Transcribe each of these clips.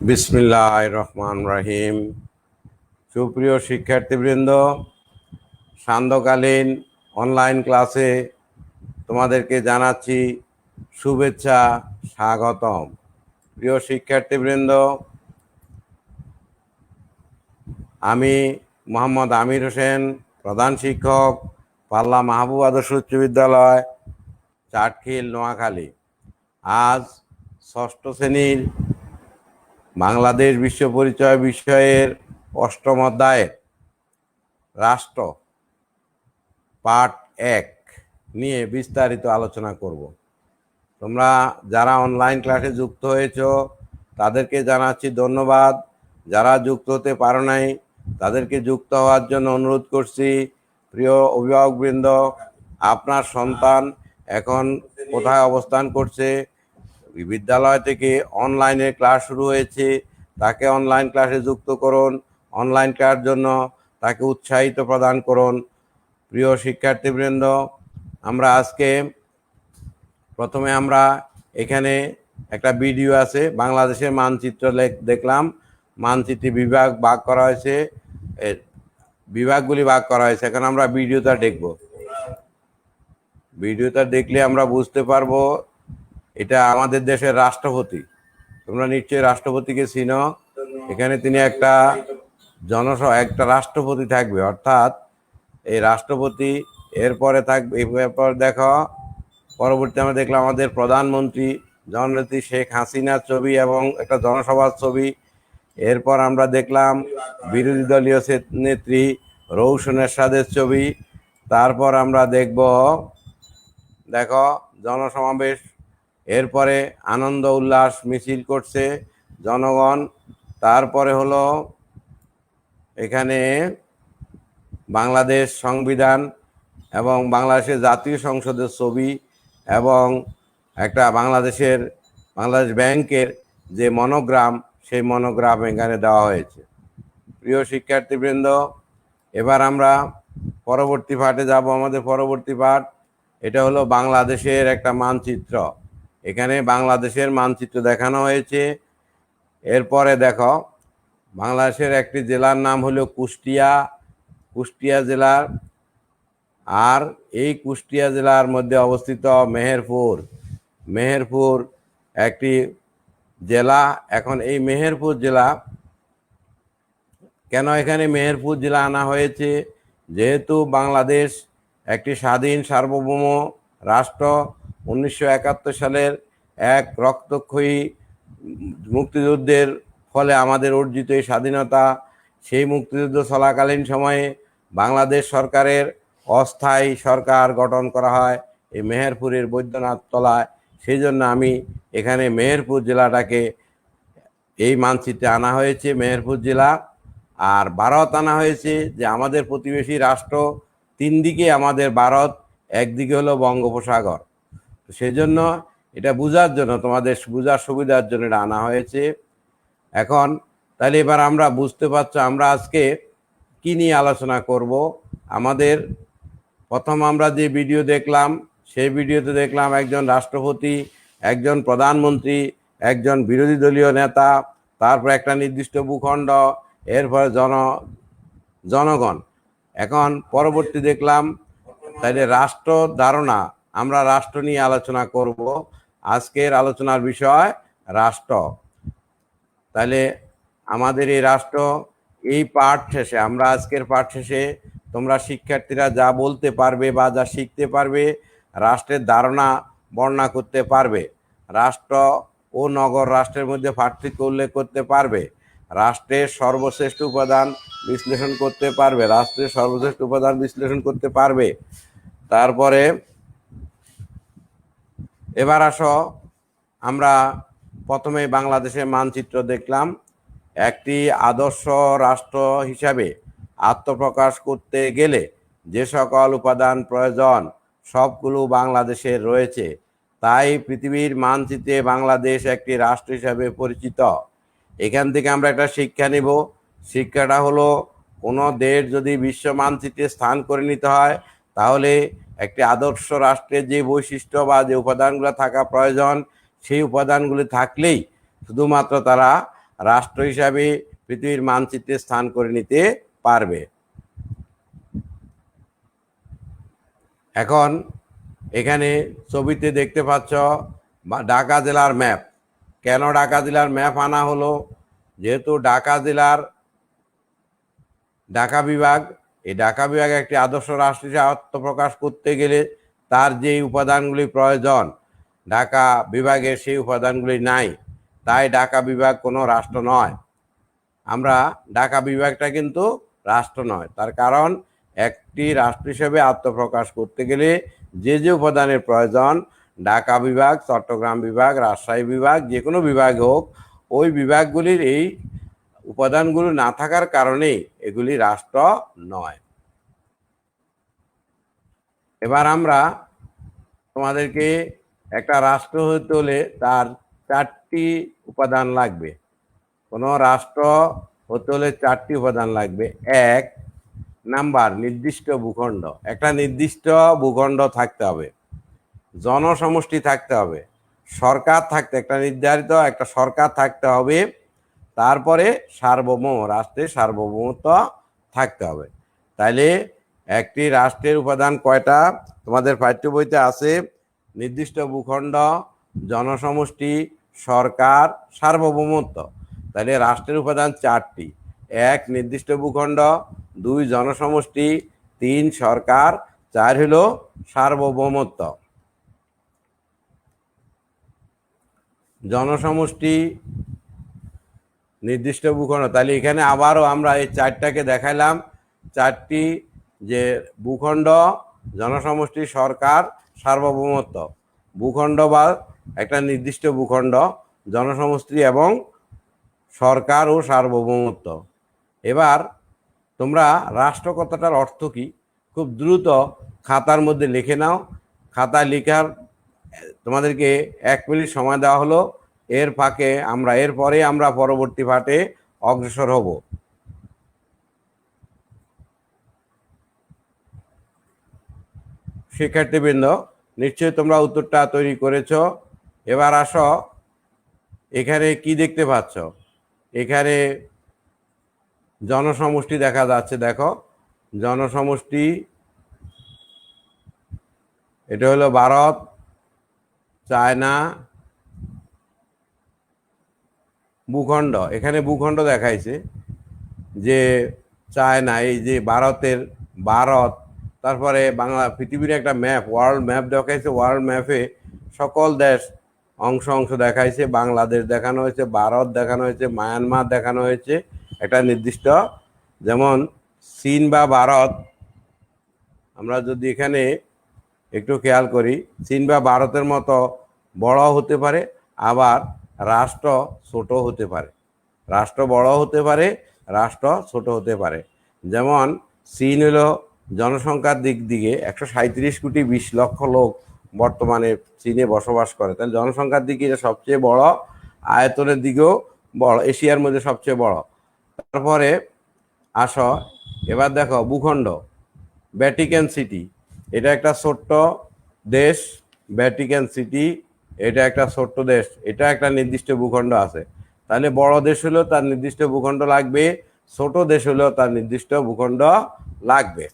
বিসমিল্লাহির রহমান রহিম। সুপ্রিয় শিক্ষার্থীবৃন্দ, সান্ধ্যকালীন অনলাইন ক্লাসে তোমাদেরকে জানাচ্ছি শুভেচ্ছা, স্বাগতম। প্রিয় শিক্ষার্থীবৃন্দ, আমি মোহাম্মদ আমির হোসেন, প্রধান শিক্ষক, পাল্লা মাহবুব আদর্শ উচ্চ বিদ্যালয়, চাটখিল, নোয়াখালী। আজ ষষ্ঠ শ্রেণীর বাংলাদেশ বিশ্ব পরিচয় বিষয়ের অষ্টম অধ্যায়ের রাষ্ট্র পার্ট 1 নিয়ে বিস্তারিত আলোচনা করব। তোমরা যারা অনলাইন ক্লাসে যুক্ত হয়েছ তাদেরকে জানাচ্ছি ধন্যবাদ। যারা যুক্ত হতে পারো নাই তাদেরকে যুক্ত হওয়ার জন্য অনুরোধ করছি। প্রিয় অভিভাবকবৃন্দ, আপনার সন্তান এখন কোথায় অবস্থান করছে? বিদ্যালয় থেকে অনলাইনে ক্লাস শুরু হয়েছে, তাকে অনলাইন ক্লাসে যুক্ত করুন। অনলাইন ক্লাসের জন্য তাকে উৎসাহিত প্রদান করুন। প্রিয় শিক্ষার্থীবৃন্দ, আমরা আজকে প্রথমে আমরা এখানে একটা ভিডিও আছে, বাংলাদেশের মানচিত্র দেখলাম। মানচিত্রে বিভাগ ভাগ করা হয়েছে, বিভাগগুলি ভাগ করা হয়েছে। এখন আমরা ভিডিওটা দেখব। ভিডিওটা দেখলে আমরা বুঝতে পারবো এটা আমাদের দেশের রাষ্ট্রপতি। তোমরা নিশ্চয়ই রাষ্ট্রপতিকে চিনো। এখানে তিনি একটা একটা রাষ্ট্রপতি থাকবে, অর্থাৎ এই রাষ্ট্রপতি। এরপরে থাকবে, এরপর দেখো পরবর্তী আমরা দেখলাম আমাদের প্রধানমন্ত্রী জননেত্রী শেখ হাসিনার ছবি এবং একটা জনসভার ছবি। এরপর আমরা দেখলাম বিরোধী দলীয় নেত্রী রওশন এরশাদের ছবি। তারপর আমরা দেখো জনসমাবেশ। এরপরে আনন্দ উল্লাস মিছিল করছে জনগণ। তারপরে হলো এখানে বাংলাদেশ সংবিধান এবং বাংলাদেশের জাতীয় সংসদের ছবি এবং একটা বাংলাদেশ ব্যাংকের যে মনোগ্রাম, সেই মনোগ্রাম এখানে দেওয়া হয়েছে। প্রিয় শিক্ষার্থীবৃন্দ, এবার আমরা পরবর্তী পাঠে যাব। আমাদের পরবর্তী পাঠ এটা হলো বাংলাদেশের একটা মানচিত্র। এখানে বাংলাদেশের মানচিত্র দেখানো হয়েছে। এরপরে দেখো বাংলাদেশের একটি জেলার নাম হলো কুষ্টিয়া জেলার। আর এই কুষ্টিয়া জেলার মধ্যে অবস্থিত মেহেরপুর একটি জেলা। এখন এই মেহেরপুর জেলা কেন এখানে মেহেরপুর জেলা আনা হয়েছে? যেহেতু বাংলাদেশ একটি স্বাধীন সার্বভৌম রাষ্ট্র, 1971 সালের এক রক্তক্ষয়ী মুক্তিযুদ্ধের ফলে আমাদের অর্জিত এই স্বাধীনতা, সেই মুক্তিযুদ্ধ চলাকালীন সময়ে বাংলাদেশ সরকারের অস্থায়ী সরকার গঠন করা হয় এই মেহেরপুরের বৈদ্যনাথ তলায়। সেই জন্য আমি এখানে মেহেরপুর জেলাটাকে এই মানচিত্রে আনা হয়েছে, মেহেরপুর জেলা। আর ভারত আনা হয়েছে যে আমাদের প্রতিবেশী রাষ্ট্র, তিন দিকে আমাদের ভারত, একদিকে হলো বঙ্গোপসাগর। সেই জন্য এটা বোঝার জন্য, তোমাদের বোঝার সুবিধার জন্য এটা আনা হয়েছে। এখন তাহলে এবার আমরা বুঝতে পারছো আমরা আজকে কি নিয়ে আলোচনা করব। আমাদের প্রথম আমরা যে ভিডিও দেখলাম, সেই ভিডিওতে দেখলাম একজন রাষ্ট্রপতি, একজন প্রধানমন্ত্রী, একজন বিরোধী দলীয় নেতা, তারপর একটা নির্দিষ্ট ভূখণ্ড, এরপরে জনগণ। এখন পরবর্তী দেখলাম তাইলে রাষ্ট্র ধারণা, আমরা রাষ্ট্র নিয়ে আলোচনা করব। আজকের আলোচনার বিষয় রাষ্ট্র। তাহলে আমাদের এই রাষ্ট্র, এই পাঠ শেষে, আমরা আজকের পাঠ শেষে তোমরা শিক্ষার্থীরা যা বলতে পারবে বা যা শিখতে পারবে, রাষ্ট্রের ধারণা বর্ণনা করতে পারবে, রাষ্ট্র ও নগর রাষ্ট্রের মধ্যে পার্থক্য উল্লেখ করতে পারবে, রাষ্ট্রের সর্বশ্রেষ্ঠ উপাদান বিশ্লেষণ করতে পারবে, করতে পারবে। তারপরে এবার আসো, আমরা প্রথমে বাংলাদেশের মানচিত্র দেখলাম। একটি আদর্শ রাষ্ট্র হিসাবে আত্মপ্রকাশ করতে গেলে যে সকল উপাদান প্রয়োজন সবগুলো বাংলাদেশের রয়েছে, তাই পৃথিবীর মানচিত্রে বাংলাদেশ একটি রাষ্ট্র হিসাবে পরিচিত। এখান থেকে আমরা একটা শিক্ষা নিব। শিক্ষাটা হলো, কোনো দেশ যদি বিশ্ব মানচিত্রে স্থান করে নিতে হয়, তাহলে একটি আদর্শ রাষ্ট্রের যে বৈশিষ্ট্য বা যে উপাদানগুলো থাকা প্রয়োজন, সেই উপাদানগুলি থাকলেই শুধুমাত্র তারা রাষ্ট্র হিসাবে পৃথিবীর মানচিত্রে স্থান করে নিতে পারবে। এখন এখানে ছবিতে দেখতে পাচ্ছ ঢাকা জেলার ম্যাপ। কেন ঢাকা জেলার ম্যাপ আনা হলো? যেহেতু ঢাকা জেলার ঢাকা বিভাগ, এই ঢাকা বিভাগ একটি আদর্শ রাষ্ট্র হিসেবে আত্মপ্রকাশ করতে গেলে তার যে উপাদানগুলি প্রয়োজন, ঢাকা বিভাগের সেই উপাদানগুলি নাই, তাই ঢাকা বিভাগ কোনো রাষ্ট্র নয়। আমরা ঢাকা বিভাগটা কিন্তু রাষ্ট্র নয়, তার কারণ একটি রাষ্ট্র হিসেবে আত্মপ্রকাশ করতে গেলে যে যে উপাদানের প্রয়োজন, ঢাকা বিভাগ, চট্টগ্রাম বিভাগ, রাজশাহী বিভাগ, যে কোনো বিভাগ হোক, ওই বিভাগগুলির এই উপাদানগুলো না থাকার কারণেই এগুলি রাষ্ট্র নয়। এবার আমরা তোমাদেরকে একটা রাষ্ট্র হতে হলে তার 4টি উপাদান লাগবে। কোনো রাষ্ট্র হতে হলে 4টি উপাদান লাগবে। 1 নাম্বার, নির্দিষ্ট ভূখণ্ড। একটা নির্দিষ্ট ভূখণ্ড থাকতে হবে, জনসমষ্টি থাকতে হবে, সরকার থাকতে, একটা নির্ধারিত একটা সরকার থাকতে হবে, তারপরে সার্বভৌম, রাষ্ট্রের সার্বভৌমত্ব থাকতে হবে। তাইলে একটি রাষ্ট্রের উপাদান কয়টা? তোমাদের পাঠ্য বইতে আছে নির্দিষ্ট ভূখণ্ড, জনসমষ্টি, সরকার, সার্বভৌমত্ব। তাহলে রাষ্ট্রের উপাদান 4টি। 1 নির্দিষ্ট ভূখণ্ড, 2 জনসমষ্টি, 3 সরকার, 4 হলো সার্বভৌমত্ব। জনসমষ্টি, নির্দিষ্ট ভূখণ্ড, তাহলে এখানে আবারও আমরা এই 4টাকে দেখাইলাম। 4টি যে ভূখণ্ড, জনসমষ্টি, সরকার, সার্বভৌমত্ব। ভূখণ্ড বা একটা নির্দিষ্ট ভূখণ্ড, জনসমষ্টি এবং সরকার ও সার্বভৌমত্ব। এবার তোমরা রাষ্ট্র কথাটার অর্থ কি খুব দ্রুত খাতার মধ্যে লিখে নাও। খাতায় লেখার তোমাদেরকে 1 মিনিট সময় দেওয়া হলো। এর ফাঁকে এরপরে আমরা পরবর্তী পাঠে অগ্রসর হব। শিক্ষার্থীবৃন্দ, নিশ্চয়ই তোমরা উত্তরটা তৈরি করেছ। এবার আসো, এখানে কি দেখতে পাচ্ছ? এখানে জনসমষ্টি দেখা যাচ্ছে। দেখো, জনসমষ্টি, এটা হলো ভারত, চায়না। ভূখণ্ড, এখানে ভূখণ্ড দেখাইছে যে চায়না, এই যে ভারত, তারপরে বাংলা পৃথিবীর একটা ম্যাপ, ওয়ার্ল্ড ম্যাপ দেখাইছে। ওয়ার্ল্ড ম্যাপে সকল দেশ অংশ দেখাইছে। বাংলাদেশ দেখানো হয়েছে, ভারত দেখানো হয়েছে, মায়ানমার দেখানো হয়েছে। একটা নির্দিষ্ট, যেমন চীন বা ভারত, আমরা যদি এখানে একটু খেয়াল করি, চীন বা ভারতের মতো বড় হতে পারে, আবার রাষ্ট্র ছোট হতে পারে। রাষ্ট্র বড় হতে পারে, রাষ্ট্র ছোট হতে পারে। যেমন চীন হলো জনসংখ্যার দিক দিয়ে 137 কোটি 20 লক্ষ লোক বর্তমানে চীনে বসবাস করে। তাহলে জনসংখ্যার দিকে সবচেয়ে বড়, আয়তনের দিকেও বড়, এশিয়ার মধ্যে সবচেয়ে বড়। তারপরে আসো, এবার দেখো ভূখণ্ড, ভ্যাটিকান সিটি, এটা একটা ছোট্ট দেশ। ভ্যাটিকান সিটি, এটা একটা ছোট্ট দেশ, এটা একটা নির্দিষ্ট ভূখণ্ড আছে। তাহলে বড় দেশ হলেও তার নির্দিষ্ট ভূখণ্ড লাগবে, ছোট দেশ হলেও তার নির্দিষ্ট ভূখণ্ড লাগবে।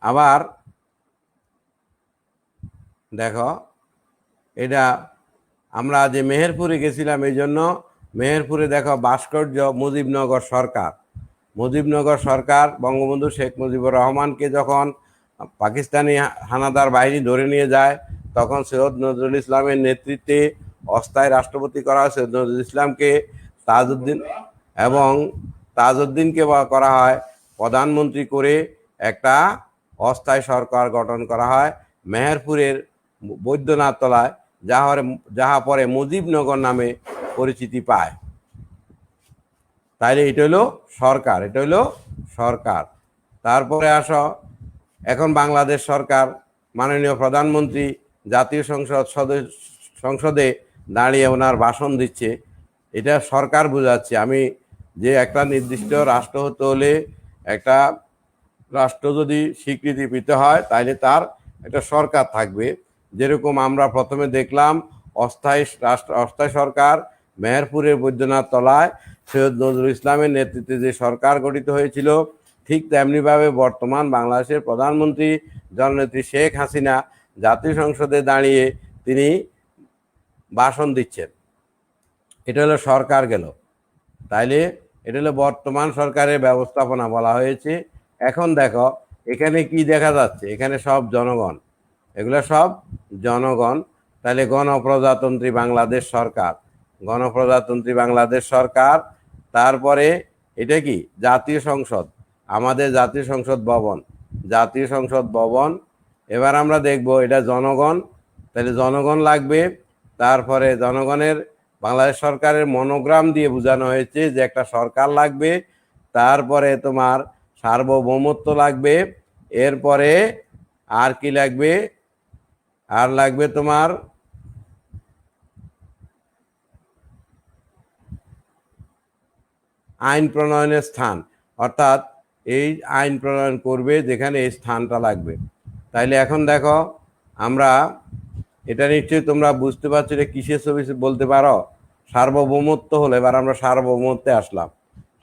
আবার দেখো, এটা আমরা যে মেহেরপুরে গেছিলাম, এই জন্য মেহেরপুরে দেখো ভাস্কর্য মুজিবনগর সরকার। মুজিবনগর সরকার বঙ্গবন্ধু শেখ মুজিবুর রহমানকে যখন পাকিস্তানি হানাদার বাহিনী ধরে নিয়ে যায়, তখন সৈয়দ নজরুল ইসলামের নেতৃত্বে অস্থায়ী রাষ্ট্রপতি করা হয়। সৈয়দ নজরুল ইসলামকে তাজউদ্দিনকে করা হয় প্রধানমন্ত্রী করে একটা অস্থায়ী সরকার গঠন করা হয় মেহেরপুরের বৈদ্যনাথ তলায়, যাহা পরে মুজিবনগর নামে পরিচিতি পায়। তাইলে এটা হলো সরকার, এটা হলো সরকার। তারপরে আসো, এখন বাংলাদেশ সরকার, মাননীয় প্রধানমন্ত্রী জাতীয় সংসদে দাঁড়িয়ে ওনার ভাষণ দিচ্ছে, এটা সরকার বোঝাচ্ছে। আমি যে একটা নির্দিষ্ট রাষ্ট্র হতে হলে, একটা রাষ্ট্র যদি স্বীকৃতি পেতে হয়, তাহলে তার একটা সরকার থাকবে। যেরকম আমরা প্রথমে দেখলাম অস্থায়ী সরকার, মেহেরপুরের বৈদ্যনাথ তলায় সৈয়দ নজরুল ইসলামের নেতৃত্বে যে সরকার গঠিত হয়েছিল, ঠিক তেমনিভাবে বর্তমান বাংলাদেশের প্রধানমন্ত্রী জননেত্রী শেখ হাসিনা জাতীয় সংসদে দাঁড়িয়ে তিনি ভাষণ দিচ্ছেন। এটা হলো সরকার গেল। তাইলে এটা হলো বর্তমান সরকারের ব্যবস্থাপনা বলা হয়েছে। এখন দেখো এখানে কি দেখা যাচ্ছে, এখানে সব জনগণ, এগুলো সব জনগণ। তাহলে গণপ্রজাতন্ত্রী বাংলাদেশ সরকার, গণপ্রজাতন্ত্রী বাংলাদেশ সরকার। তারপরে এটা কি জাতীয় সংসদ, আমাদের জাতীয় সংসদ ভবন, জাতীয় সংসদ ভবন। এবার আমরা দেখব এটা জনগণ, তাহলে জনগণ লাগবে। তারপরে জনগণের বাংলাদেশ সরকারের মনোগ্রাম দিয়ে বোঝানো হয়েছে যে একটা সরকার লাগবে। তারপরে তোমার সার্বভৌমত্ব লাগবে। এরপরে আর কি লাগবে, আর লাগবে তোমার আইন প্রণয়নের স্থান, অর্থাৎ এই আইন প্রণয়ন করবে যেখানে এই স্থানটা লাগবে। তাইলে এখন দেখো আমরা এটা নিশ্চয়ই তোমরা বুঝতে পারছো এটা কিসের ছবি বলতে পারো। সার্বভৌমত্ব হলো, এবার আমরা সার্বভৌমত্বে আসলাম।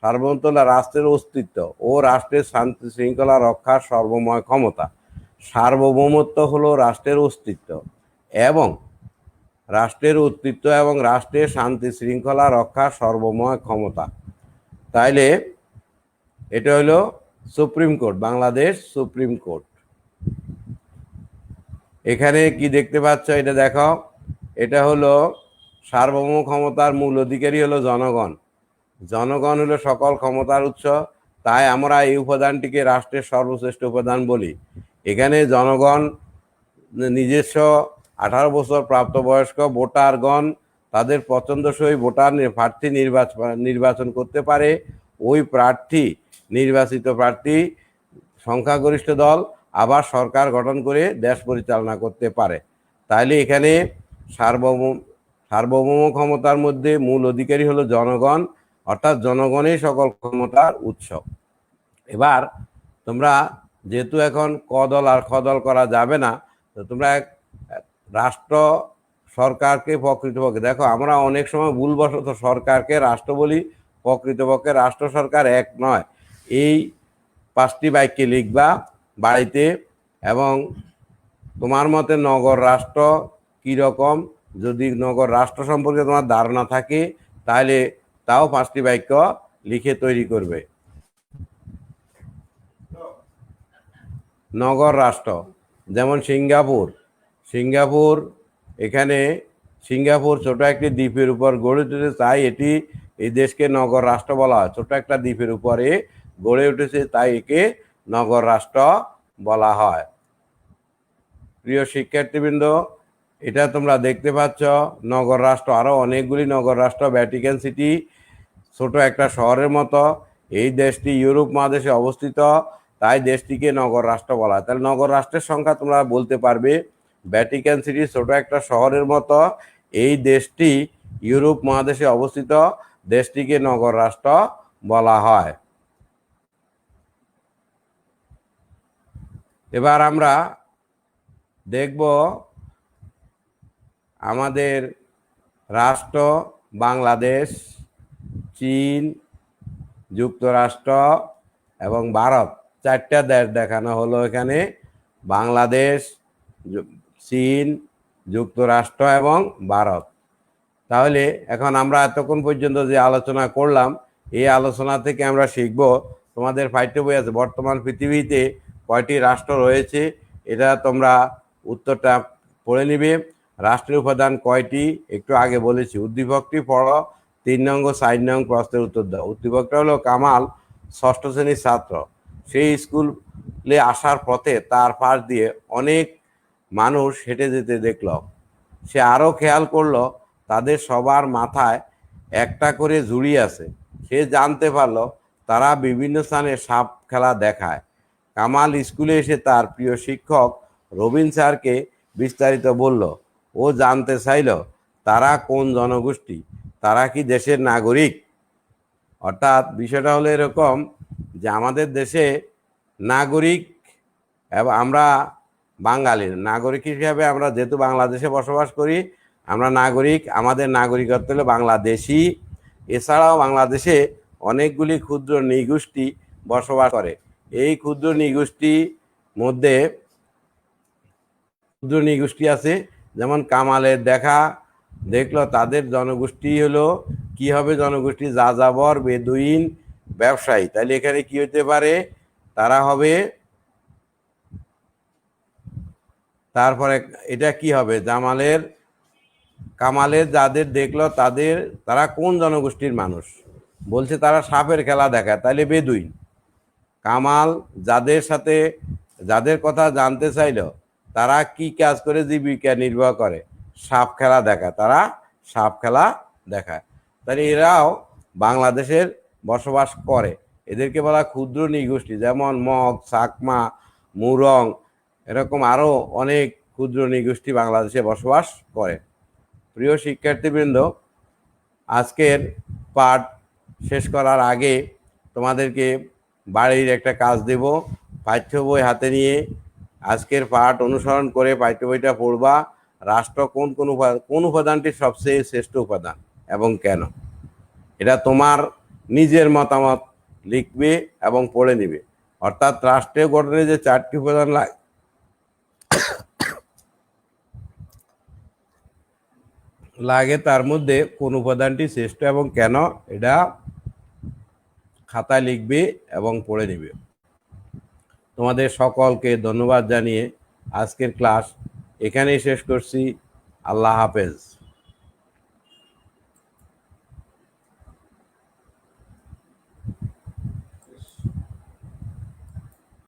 সার্বভৌমত্ব হলো রাষ্ট্রের অস্তিত্ব ও রাষ্ট্রের শান্তি শৃঙ্খলা রক্ষার সর্বময় ক্ষমতা। সার্বভৌমত্ব হলো রাষ্ট্রের অস্তিত্ব এবং রাষ্ট্রের শান্তি শৃঙ্খলা রক্ষার সর্বময় ক্ষমতা। তাইলে এটা হলো supreme court, Bangladesh supreme court. এখানে কি দেখতে পাচ্ছ, এটা দেখো, এটা হলো সার্বভৌম ক্ষমতার মূল অধিকারী হলো জনগণ। জনগণ হলো সকল ক্ষমতার উৎস, তাই আমরা এই উপাদানটিকে রাষ্ট্রের সর্বশ্রেষ্ঠ উপাদান বলি। এখানে জনগণ নিজস্ব 18 বছর প্রাপ্তবয়স্ক ভোটারগণ তাদের পছন্দসই প্রার্থী নির্বাচন করতে পারে। ওই প্রার্থী, নির্বাচিত প্রার্থী সংখ্যাগরিষ্ঠ দল আবার সরকার গঠন করে দেশ পরিচালনা করতে পারে। তাইলে এখানে সার্বভৌম ক্ষমতার মধ্যে মূল অধিকারী হলো জনগণ, অর্থাৎ জনগণই সকল ক্ষমতার উৎস। এবার তোমরা যেহেতু এখন কদল আর খদল করা যাবে না, তো তোমরা রাষ্ট্র সরকারকে প্রকৃতপক্ষে দেখো, আমরা অনেক সময় ভুলবশত সরকারকে রাষ্ট্র বলি, প্রকৃতপক্ষে রাষ্ট্র সরকার এক নয়। এই 5টি বাক্যে লিখবা বাড়িতে, এবং তোমার মতে নগর রাষ্ট্র কীরকম, যদি নগর রাষ্ট্র সম্পর্কে তোমার ধারণা থাকে তাহলে তাও 5টি বাক্য লিখে তৈরি করবে। নগর রাষ্ট্র যেমন সিঙ্গাপুর, এখানে সিঙ্গাপুর ছোট একটি দ্বীপের উপর গড়ে উঠেছে, তাই এটি এই দেশকে নগর রাষ্ট্র বলা হয়। ছোট একটা দ্বীপের উপরে গড়ে উঠেছে তাই একে নগর রাষ্ট্র বলা হয়। প্রিয় শিক্ষার্থীবৃন্দ, এটা তোমরা দেখতে পাচ্ছ নগর রাষ্ট্র, আরো অনেকগুলি নগর রাষ্ট্র। ভ্যাটিকান সিটি ছোট একটা শহরের মতো। এই দেশটি ইউরোপ মহাদেশে অবস্থিত, তাই দেশটিকে নগর রাষ্ট্র বলা হয়। তাহলে নগর রাষ্ট্রের সংখ্যা তোমরা বলতে পারবে। ভ্যাটিকান সিটি ছোট একটা শহরের মতো, এই দেশটি ইউরোপ মহাদেশে অবস্থিত, দেশটিকে নগর রাষ্ট্র বলা হয়। এবার আমরা দেখব আমাদের রাষ্ট্র বাংলাদেশ, চীন, যুক্তরাষ্ট্র এবং ভারত, 4টা দেশ দেখানো হলো এখানে। বাংলাদেশ, চীন, যুক্তরাষ্ট্র এবং ভারত। তাহলে এখন আমরা এতক্ষণ পর্যন্ত যে আলোচনা করলাম, এই আলোচনা থেকে আমরা শিখব, তোমাদের পাঠ্য বই আছে বর্তমান পৃথিবীতে কয়টি রাষ্ট্র রয়েছে, এটা তোমরা উত্তরটা পড়ে নিবে। রাষ্ট্রের উপাদান কয়টি একটু আগে বলেছি। উদ্দীপকটি পড়ো, 3 নং ও 4 নং প্রশ্নের উত্তর দাও। উদ্দীপকটা হলো কামাল 6ষ্ঠ শ্রেণীর ছাত্র। সেই স্কুলে আসার পথে তার পাশ দিয়ে অনেক মানুষ হেঁটে যেতে দেখল। সে আরও খেয়াল করলো তাদের সবার মাথায় একটা করে ঝুড়ি আছে। সে জানতে পারলো তারা বিভিন্ন স্থানে সাপ খেলা দেখায়। কামাল স্কুলে এসে তার প্রিয় শিক্ষক রবিন স্যারকে বিস্তারিত বলল। ও জানতে চাইল তারা কোন জনগোষ্ঠী, তারা কি দেশের নাগরিক। অর্থাৎ বিষয়টা হলো এরকম যে আমাদের দেশে নাগরিক, এবং আমরা বাঙালি নাগরিক হিসাবে আমরা যেহেতু বাংলাদেশে বসবাস করি, আমরা নাগরিক, আমাদের নাগরিকত্ব হলো বাংলাদেশি। এছাড়াও বাংলাদেশে অনেকগুলি ক্ষুদ্র নৃগোষ্ঠী বসবাস করে। এই ক্ষুদ্র নৃগোষ্ঠী আছে, যেমন কামালের দেখলো তাদের জনগোষ্ঠী হলো কি হবে? জনগোষ্ঠী যাযাবর, বেদুইন, ব্যবসায়ী। তাহলে এখানে কি হতে পারে? তারা হবে, তারপরে এটা কি হবে? কামালের যাদের দেখলো তারা কোন জনগোষ্ঠীর মানুষ? বলছে তারা সাপের খেলা দেখায়, তাহলে বেদুইন। কামাল যাদের কথা জানতে চাইল তারা কি কাজ করে জীবিকা নির্বাহ করে? সাপ খেলা দেখায়, তারা সাপ খেলা দেখায়। তাহলে এরাও বাংলাদেশের বসবাস করে। এদেরকে বলা ক্ষুদ্র নৃগোষ্ঠী, যেমন মগ, চাকমা, মুরং, এরকম আরও অনেক ক্ষুদ্র নৃগোষ্ঠী বাংলাদেশে বসবাস করে। প্রিয় শিক্ষার্থীবৃন্দ, আজকের পাঠ শেষ করার আগে তোমাদেরকে বাড়ির একটা কাজ দেব। পাঠ্য বই হাতে নিয়ে আজকের পাঠ অনুসরণ করে পাঠ্য বইটা পড়বা। রাষ্ট্র কোন উপাদানটি সবচেয়ে শ্রেষ্ঠ উপাদান এবং কেন? এটা তোমার নিজের মতামত লিখবে এবং পড়ে নিবে। অর্থাৎ রাষ্ট্রীয় গঠনে যে 4টি উপাদান লাগে তার মধ্যে কোন উপাদানটি শ্রেষ্ঠ এবং কেন, এটা খাতায় লিখবে এবং পড়ে নিবে। তোমাদের সকলকে ধন্যবাদ জানিয়ে আজকের ক্লাস এখানেই শেষ করছি। আল্লাহ হাফেজ।